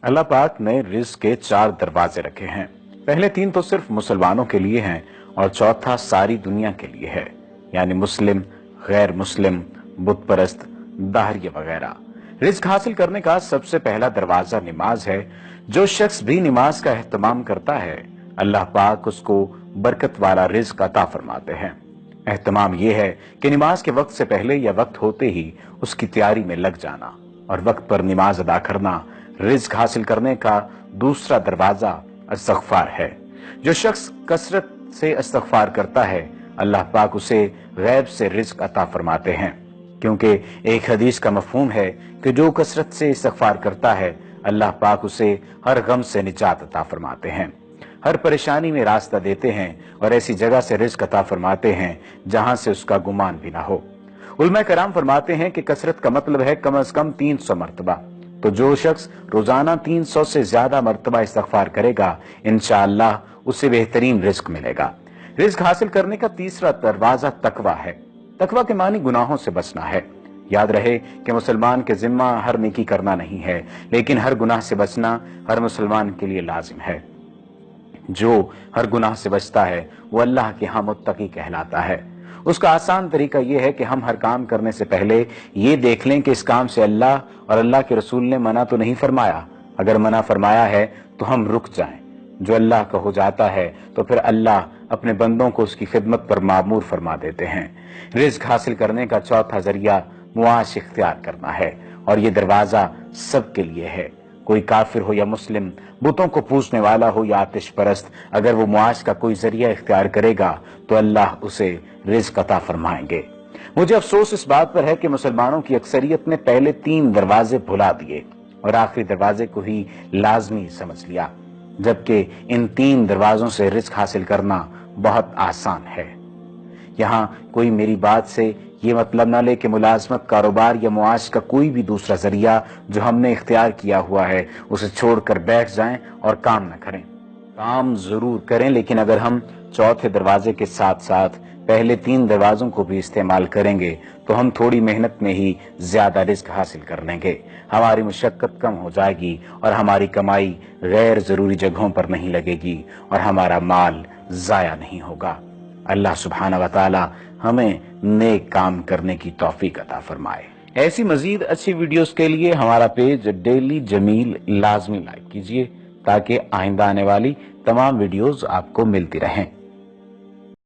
अल्लाह पाक ने रिज़्क़ के 4 दरवाजे रखे हैं। पहले 3 तो सिर्फ मुसलमानों के लिए हैं और चौथा सारी दुनिया के लिए है, यानी मुस्लिम, गैर मुस्लिम, बुत परस्त, दाहरिया वगैरह। रिज़्क़ हासिल करने का सबसे पहला दरवाजा नमाज है। जो शख्स भी नमाज का एहतमाम करता है, अल्लाह पाक उसको बरकत वाला रिज़्क़ अता फरमाते हैं। एहतमाम यह है कि नमाज के वक्त से पहले या वक्त होते ही उसकी तैयारी में लग जाना और वक्त पर नमाज अदा करना रिज़्क़ हासिल करने का दूसरा दरवाजा इस्तग़फ़ार है। जो शख्स कसरत से इस्तग़फ़ार करता है, अल्लाह पाक उसे गैब से रिज़्क़ अता फरमाते हैं, क्योंकि एक हदीस का मफ़हूम है कि जो कसरत से इस्तग़फ़ार करता है, अल्लाह पाक उसे हर गम से निजात अता फरमाते हैं, हर परेशानी में रास्ता देते हैं और ऐसी जगह से रिज़्क़ अता फरमाते हैं जहां से उसका गुमान भी ना हो। उलमा कराम फरमाते हैं कि कसरत का मतलब है कम अज कम 300 मरतबा। तो जो शख्स रोजाना 300 से ज्यादा मरतबा इस्तग़फ़ार करेगा, इंशाअल्लाह उसे बेहतरीन रिज़्क़ मिलेगा। रिज़्क़ हासिल करने का तीसरा दरवाजा तकवा है। तकवा के मानी गुनाहों से बचना है। याद रहे कि मुसलमान के जिम्मा हर नेकी करना नहीं है, लेकिन हर गुनाह से बचना हर मुसलमान के लिए लाजिम है। जो हर गुनाह से बचता है वो अल्लाह के यहाँ मुत्तकी कहलाता है। उसका आसान तरीका यह है कि हम हर काम करने से पहले ये देख लें कि इस काम से अल्लाह और अल्लाह के रसूल ने मना तो नहीं फरमाया। अगर मना फरमाया है तो हम रुक जाएं। जो अल्लाह का हो जाता है तो फिर अल्लाह अपने बंदों को उसकी खिदमत पर मामूर फरमा देते हैं। रिज़्क़ हासिल करने का चौथा जरिया मुआश इख्तियार करना है और ये दरवाजा सबके लिए है। कोई काफिर हो या मुस्लिम, बुतों को पूजने वाला हो या आतिश परस्त, अगर वो मुआश का कोई जरिया इख्तियार करेगा तो अल्लाह उसे रिज़्क़ अता फरमाएंगे। मुझे अफसोस इस बात पर है कि मुसलमानों की अक्सरियत ने पहले 3 दरवाजे भुला दिए और आखिरी दरवाजे को ही लाजमी समझ लिया, जबकि इन 3 दरवाजों से रिज़्क़ हासिल करना बहुत आसान है। यहाँ कोई मेरी बात से ये मतलब ना ले कि मुलाजमत, कारोबार या मुआश का कोई भी दूसरा जरिया जो हमने इख्तियार किया हुआ है उसे छोड़कर बैठ जाएं और काम न करें। काम जरूर करें, लेकिन अगर हम चौथे दरवाजे के साथ साथ पहले 3 दरवाजों को भी इस्तेमाल करेंगे तो हम थोड़ी मेहनत में ही ज्यादा रिज़्क़ हासिल कर लेंगे। हमारी मुशक्कत कम हो जाएगी और हमारी कमाई गैर जरूरी जगहों पर नहीं लगेगी और हमारा माल जाया नहीं होगा। अल्लाह सुब्हाना व तआला हमें नेक काम करने की तौफीक अता फरमाए। ऐसी मजीद अच्छी वीडियोस के लिए हमारा पेज डेली जमील लाजमी लाइक कीजिए ताकि आइंदा आने वाली तमाम वीडियोस आपको मिलती रहें।